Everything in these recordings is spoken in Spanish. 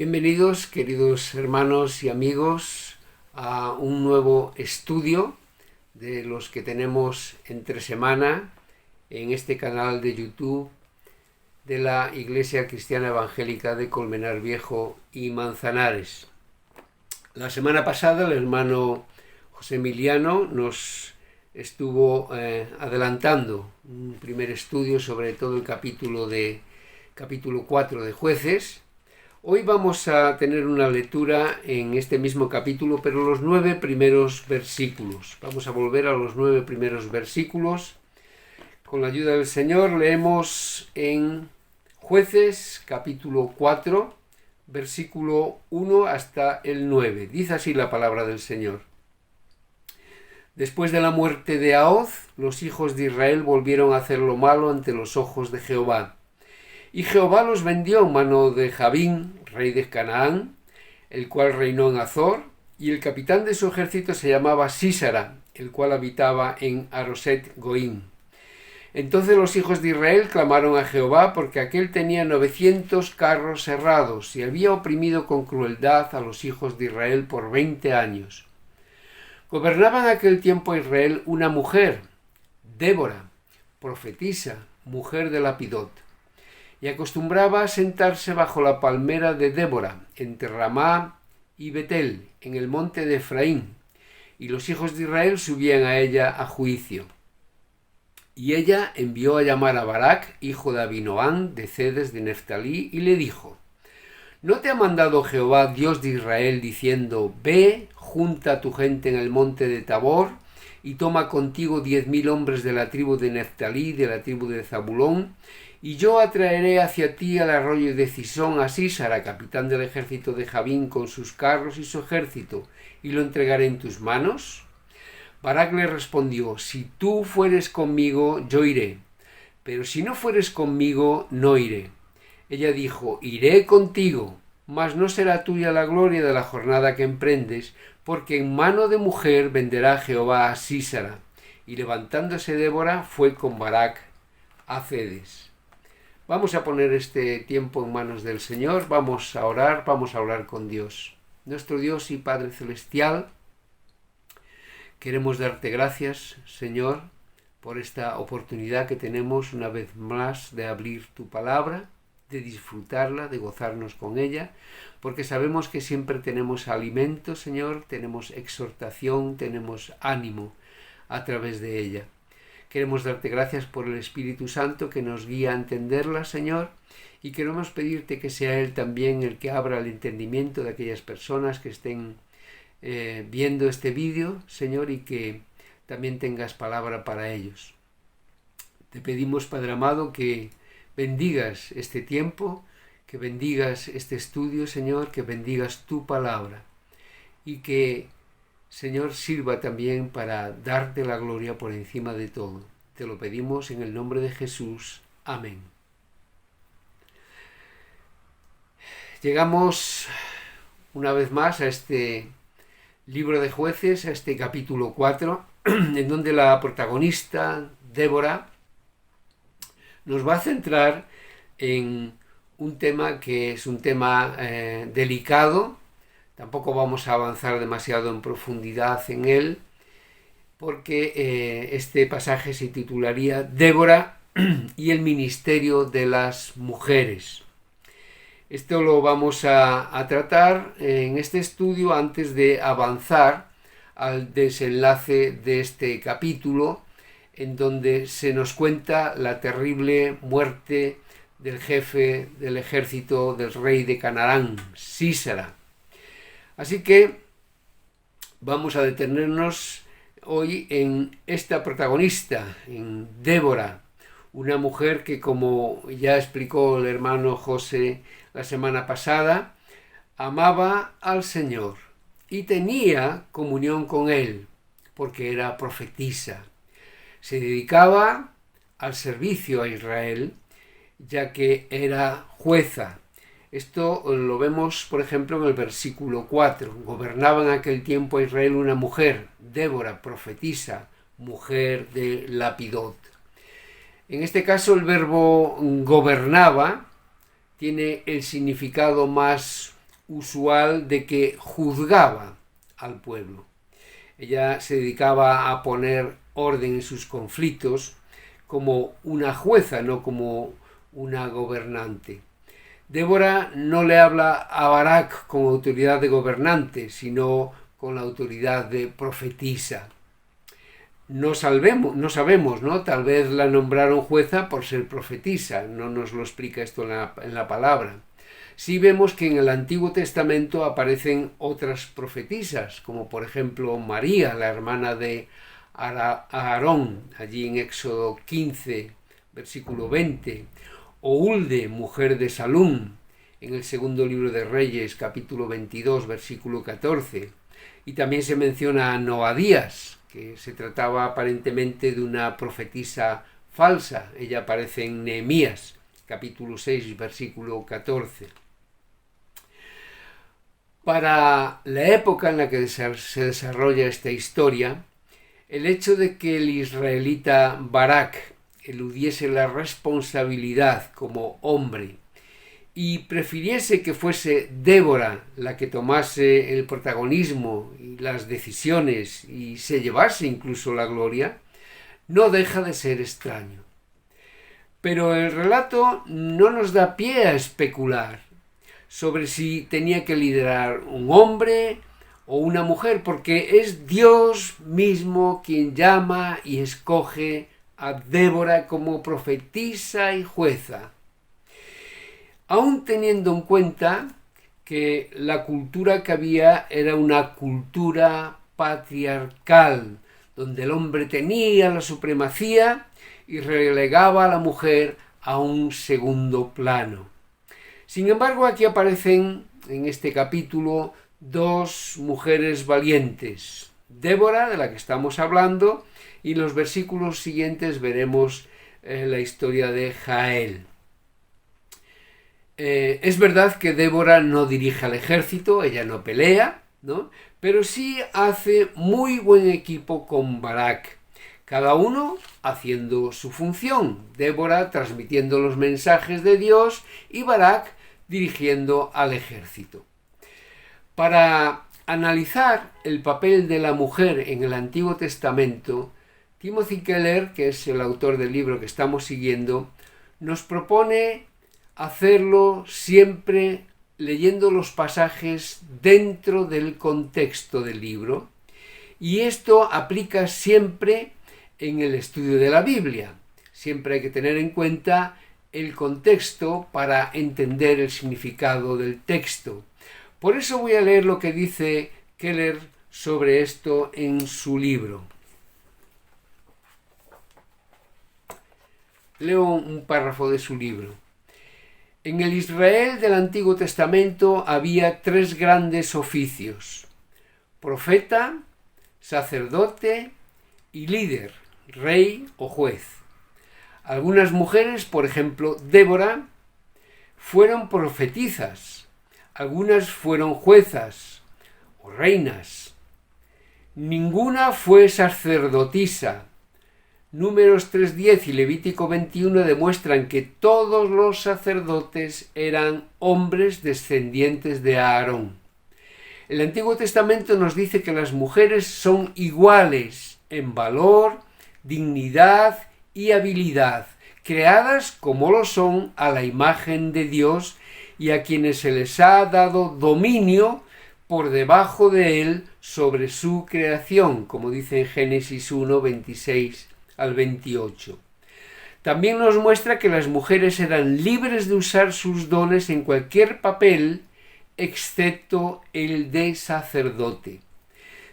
Bienvenidos, queridos hermanos y amigos, a un nuevo estudio de los que tenemos entre semana en este canal de YouTube de la Iglesia Cristiana Evangélica de Colmenar Viejo y Manzanares. La semana pasada el hermano José Emiliano nos estuvo adelantando un primer estudio sobre todo el capítulo 4 de Jueces. Hoy vamos a tener una lectura en este mismo capítulo, pero los 9 primeros versículos. Vamos a volver a los 9 primeros versículos. Con la ayuda del Señor leemos en Jueces, capítulo 4, versículo 1 hasta el 9. Dice así la palabra del Señor. Después de la muerte de Ahoz, los hijos de Israel volvieron a hacer lo malo ante los ojos de Jehová. Y Jehová los vendió en mano de Jabín, rey de Canaán, el cual reinó en Azor, y el capitán de su ejército se llamaba Sísara, el cual habitaba en Aroset Goim. Entonces los hijos de Israel clamaron a Jehová, porque aquél tenía 900 carros herrados, y había oprimido con crueldad a los hijos de Israel por 20 años. Gobernaba en aquel tiempo a Israel una mujer, Débora, profetisa, mujer de Lapidot, y acostumbraba a sentarse bajo la palmera de Débora, entre Ramá y Betel, en el monte de Efraín, y los hijos de Israel subían a ella a juicio. Y ella envió a llamar a Barac, hijo de Abinoam, de Cedes de Neftalí, y le dijo: ¿No te ha mandado Jehová, Dios de Israel, diciendo: Ve, junta a tu gente en el monte de Tabor, y toma contigo 10,000 hombres de la tribu de Neftalí, de la tribu de Zabulón, y yo atraeré hacia ti al arroyo de Cisón a Sísara, capitán del ejército de Jabín, con sus carros y su ejército, y lo entregaré en tus manos? Barac le respondió: Si tú fueres conmigo, yo iré, pero si no fueres conmigo, no iré. Ella dijo: Iré contigo, mas no será tuya la gloria de la jornada que emprendes, porque en mano de mujer venderá Jehová a Sísara. Y levantándose Débora, fue con Barac a Cedes. Vamos a poner este tiempo en manos del Señor, vamos a orar con Dios. Nuestro Dios y Padre Celestial, queremos darte gracias, Señor, por esta oportunidad que tenemos una vez más de abrir tu palabra, de disfrutarla, de gozarnos con ella, porque sabemos que siempre tenemos alimento, Señor, tenemos exhortación, tenemos ánimo a través de ella. Queremos darte gracias por el Espíritu Santo que nos guía a entenderla, Señor, y queremos pedirte que sea Él también el que abra el entendimiento de aquellas personas que estén viendo este vídeo, Señor, y que también tengas palabra para ellos. Te pedimos, Padre amado, que bendigas este tiempo, que bendigas este estudio, Señor, que bendigas tu palabra y que, Señor, sirva también para darte la gloria por encima de todo. Te lo pedimos en el nombre de Jesús. Amén. Llegamos una vez más a este libro de Jueces, a este capítulo 4, en donde la protagonista, Débora, nos va a centrar en un tema que es un tema delicado. Tampoco vamos a avanzar demasiado en profundidad en él, porque este pasaje se titularía Débora y el ministerio de las mujeres. Esto lo vamos a tratar en este estudio antes de avanzar al desenlace de este capítulo, en donde se nos cuenta la terrible muerte del jefe del ejército del rey de Canaán, Sísara. Así que vamos a detenernos hoy en esta protagonista, en Débora, una mujer que, como ya explicó el hermano José la semana pasada, amaba al Señor y tenía comunión con Él, porque era profetisa. Se dedicaba al servicio a Israel, ya que era jueza. Esto lo vemos, por ejemplo, en el versículo 4. Gobernaba en aquel tiempo a Israel una mujer, Débora, profetisa, mujer de Lapidot. En este caso, el verbo gobernaba tiene el significado más usual de que juzgaba al pueblo. Ella se dedicaba a poner orden en sus conflictos como una jueza, no como una gobernante. Débora no le habla a Barak con autoridad de gobernante, sino con la autoridad de profetisa. No sabemos, ¿no? Tal vez la nombraron jueza por ser profetisa, no nos lo explica esto en la palabra. Sí vemos que en el Antiguo Testamento aparecen otras profetisas, como por ejemplo María, la hermana de Aarón, allí en Éxodo 15, versículo 20, o Hulde, mujer de Salum, en el segundo libro de Reyes, capítulo 22, versículo 14. Y también se menciona a Noadías, que se trataba aparentemente de una profetisa falsa. Ella aparece en Nehemías, capítulo 6, versículo 14. Para la época en la que se desarrolla esta historia, el hecho de que el israelita Barak eludiese la responsabilidad como hombre y prefiriese que fuese Débora la que tomase el protagonismo y las decisiones y se llevase incluso la gloria, no deja de ser extraño. Pero el relato no nos da pie a especular sobre si tenía que liderar un hombre o una mujer, porque es Dios mismo quien llama y escoge a Débora como profetisa y jueza. Aún teniendo en cuenta que la cultura que había era una cultura patriarcal, donde el hombre tenía la supremacía y relegaba a la mujer a un segundo plano. Sin embargo, aquí aparecen en este capítulo dos mujeres valientes, Débora, de la que estamos hablando, y en los versículos siguientes veremos la historia de Jael. Es verdad que Débora no dirige al ejército, ella no pelea, ¿no? Pero sí hace muy buen equipo con Barak, cada uno haciendo su función, Débora transmitiendo los mensajes de Dios y Barak dirigiendo al ejército. Para analizar el papel de la mujer en el Antiguo Testamento, Timothy Keller, que es el autor del libro que estamos siguiendo, nos propone hacerlo siempre leyendo los pasajes dentro del contexto del libro, y esto aplica siempre en el estudio de la Biblia. Siempre hay que tener en cuenta el contexto para entender el significado del texto. Por eso voy a leer lo que dice Keller sobre esto en su libro. Leo un párrafo de su libro. En el Israel del Antiguo Testamento había tres grandes oficios: profeta, sacerdote y líder, rey o juez. Algunas mujeres, por ejemplo Débora, fueron profetizas, algunas fueron juezas o reinas. Ninguna fue sacerdotisa. Números 3:10 y Levítico 21 demuestran que todos los sacerdotes eran hombres descendientes de Aarón. El Antiguo Testamento nos dice que las mujeres son iguales en valor, dignidad y habilidad, creadas como lo son a la imagen de Dios y a quienes se les ha dado dominio por debajo de él sobre su creación, como dice en Génesis 1, 26 al 28. También nos muestra que las mujeres eran libres de usar sus dones en cualquier papel, excepto el de sacerdote.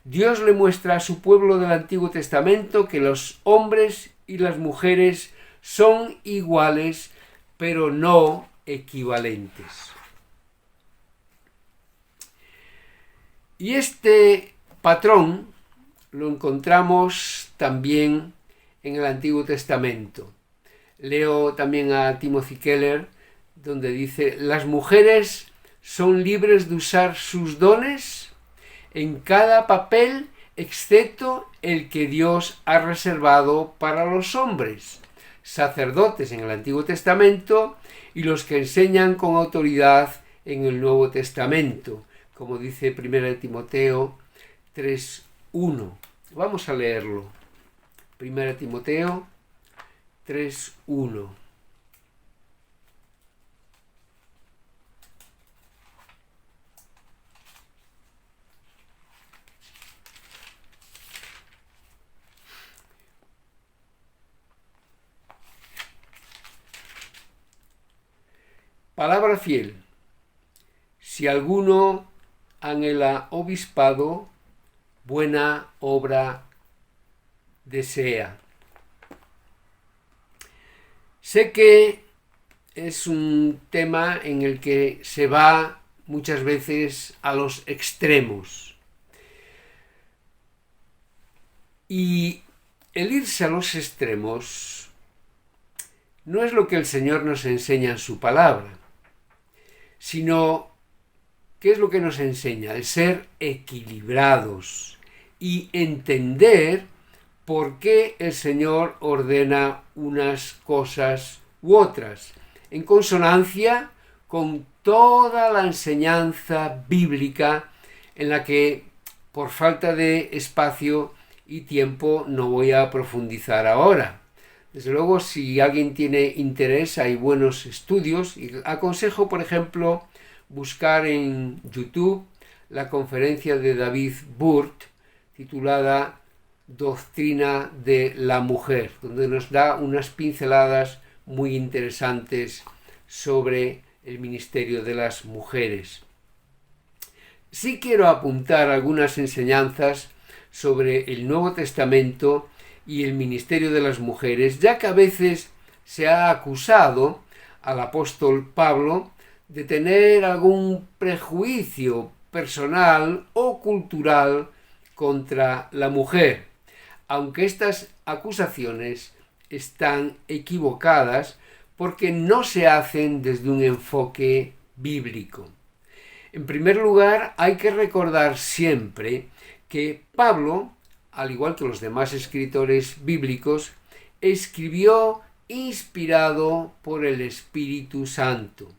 Dios le muestra a su pueblo del Antiguo Testamento que los hombres y las mujeres son iguales, pero no equivalentes. Y este patrón lo encontramos también en el Antiguo Testamento. Leo también a Timothy Keller, donde dice: las mujeres son libres de usar sus dones en cada papel, excepto el que Dios ha reservado para los hombres, sacerdotes en el Antiguo Testamento y los que enseñan con autoridad en el Nuevo Testamento, como dice 1 Timoteo 3:1. Vamos a leerlo. 1 Timoteo 3:1. Palabra fiel. Si alguno anhela obispado, buena obra desea. Sé que es un tema en el que se va muchas veces a los extremos. Y el irse a los extremos no es lo que el Señor nos enseña en su palabra, sino ¿qué es lo que nos enseña? El ser equilibrados y entender por qué el Señor ordena unas cosas u otras, en consonancia con toda la enseñanza bíblica, en la que, por falta de espacio y tiempo, no voy a profundizar ahora. Desde luego, si alguien tiene interés, hay buenos estudios, y aconsejo, por ejemplo, buscar en YouTube la conferencia de David Burt, titulada Doctrina de la Mujer, donde nos da unas pinceladas muy interesantes sobre el ministerio de las mujeres. Sí quiero apuntar algunas enseñanzas sobre el Nuevo Testamento y el ministerio de las mujeres, ya que a veces se ha acusado al apóstol Pablo de tener algún prejuicio personal o cultural contra la mujer, aunque estas acusaciones están equivocadas porque no se hacen desde un enfoque bíblico. En primer lugar, hay que recordar siempre que Pablo, al igual que los demás escritores bíblicos, escribió inspirado por el Espíritu Santo.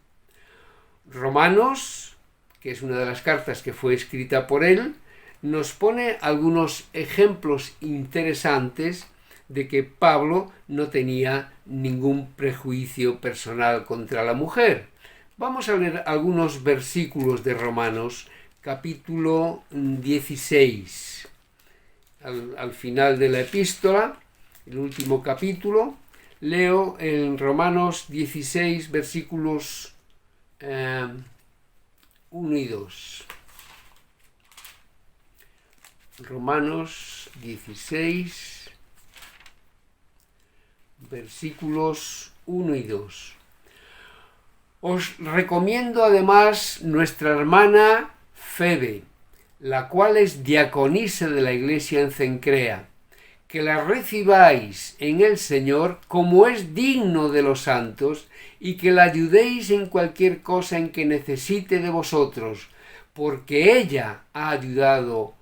Romanos, que es una de las cartas que fue escrita por él, nos pone algunos ejemplos interesantes de que Pablo no tenía ningún prejuicio personal contra la mujer. Vamos a leer algunos versículos de Romanos, capítulo 16. Al final de la epístola, el último capítulo, leo en Romanos 16, versículos 1 y 2. Romanos 16, versículos 1 y 2. Os recomiendo además nuestra hermana Febe, la cual es diaconisa de la iglesia en Cencrea, que la recibáis en el Señor como es digno de los santos, y que la ayudéis en cualquier cosa en que necesite de vosotros, porque ella ha ayudado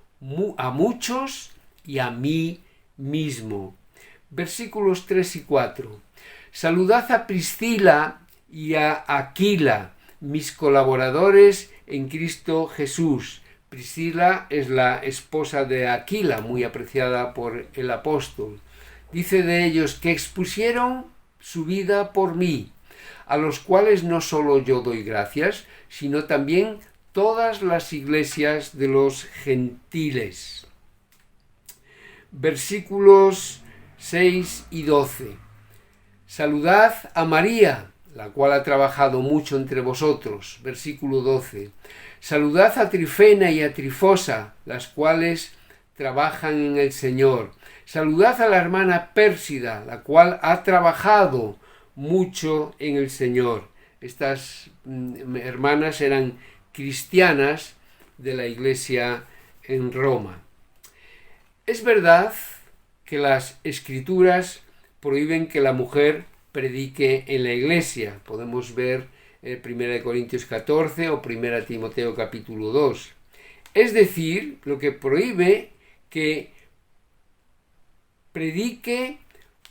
a muchos y a mí mismo. Versículos 3 y 4. Saludad a Priscila y a Aquila, mis colaboradores en Cristo Jesús. Priscila es la esposa de Aquila, muy apreciada por el apóstol. Dice de ellos que expusieron su vida por mí, a los cuales no solo yo doy gracias, sino también todas las iglesias de los gentiles. Versículos 6 y 12. Saludad a María, la cual ha trabajado mucho entre vosotros. Versículo 12. Saludad a Trifena y a Trifosa, las cuales trabajan en el Señor. Saludad a la hermana Pérsida, la cual ha trabajado mucho en el Señor. Estas hermanas eran cristianas de la iglesia en Roma. Es verdad que las escrituras prohíben que la mujer predique en la iglesia. Podemos ver 1 Corintios 14 o 1 Timoteo capítulo 2. Es decir, lo que prohíbe que predique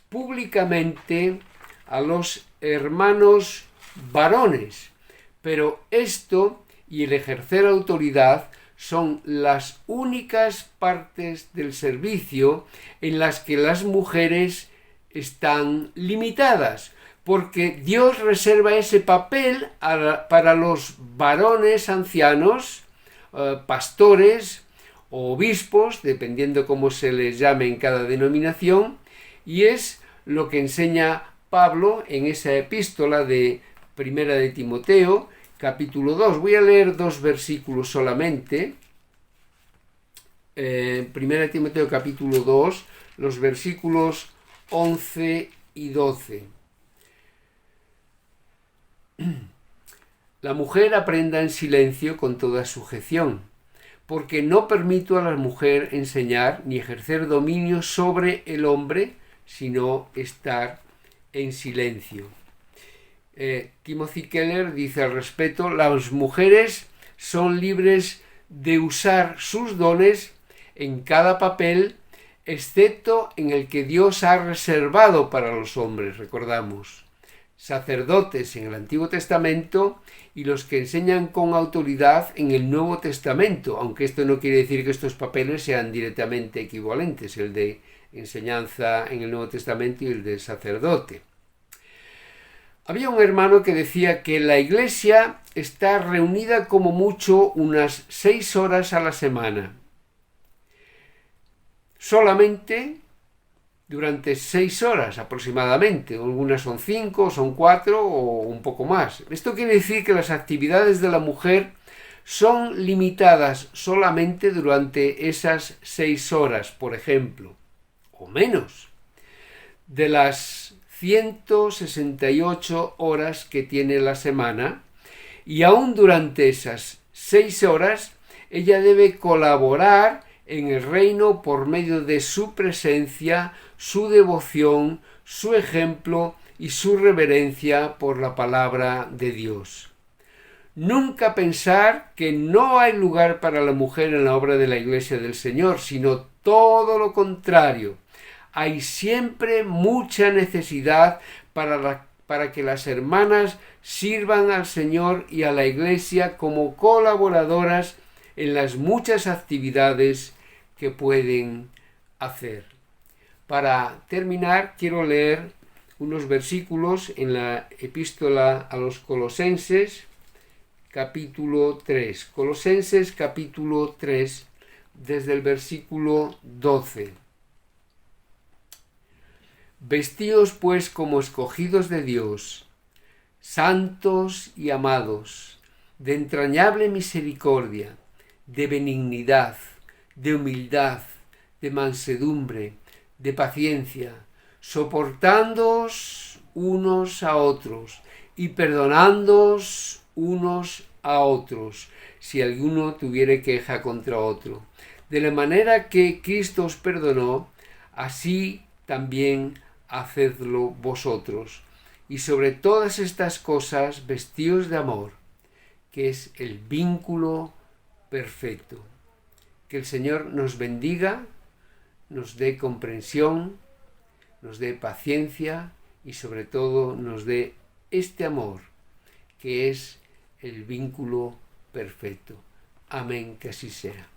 públicamente a los hermanos varones, Pero esto y el ejercer autoridad son las únicas partes del servicio en las que las mujeres están limitadas, porque Dios reserva ese papel para los varones ancianos, pastores o obispos, dependiendo cómo se les llame en cada denominación, y es lo que enseña Pablo en esa epístola de Primera de Timoteo, capítulo 2. Voy a leer 2 versículos solamente. Primera de Timoteo, capítulo 2, los versículos 11 y 12. La mujer aprenda en silencio con toda sujeción, porque no permito a la mujer enseñar ni ejercer dominio sobre el hombre, sino estar en silencio. Timothy Keller dice al respecto: las mujeres son libres de usar sus dones en cada papel, excepto en el que Dios ha reservado para los hombres. Recordamos, sacerdotes en el Antiguo Testamento y los que enseñan con autoridad en el Nuevo Testamento, aunque esto no quiere decir que estos papeles sean directamente equivalentes, el de enseñanza en el Nuevo Testamento y el de sacerdote. Había un hermano que decía que la iglesia está reunida como mucho unas 6 horas a la semana. Solamente durante 6 horas aproximadamente. Algunas son 5, son 4 o un poco más. Esto quiere decir que las actividades de la mujer son limitadas solamente durante esas 6 horas, por ejemplo, o menos. De las 168 horas que tiene la semana, y aún durante esas 6 horas, ella debe colaborar en el reino por medio de su presencia, su devoción, su ejemplo y su reverencia por la palabra de Dios. Nunca pensar que no hay lugar para la mujer en la obra de la Iglesia del Señor, sino todo lo contrario. Hay siempre mucha necesidad para que las hermanas sirvan al Señor y a la Iglesia como colaboradoras en las muchas actividades que pueden hacer. Para terminar, quiero leer unos versículos en la epístola a los Colosenses, capítulo 3. Colosenses, capítulo 3, desde el versículo 12. Vestíos pues como escogidos de Dios, santos y amados, de entrañable misericordia, de benignidad, de humildad, de mansedumbre, de paciencia, soportándoos unos a otros y perdonándoos unos a otros, si alguno tuviere queja contra otro. De la manera que Cristo os perdonó, así también hacedlo vosotros. Y sobre todas estas cosas vestíos de amor, que es el vínculo perfecto. Que el Señor nos bendiga, nos dé comprensión, nos dé paciencia y sobre todo nos dé este amor, que es el vínculo perfecto. Amén, que así sea.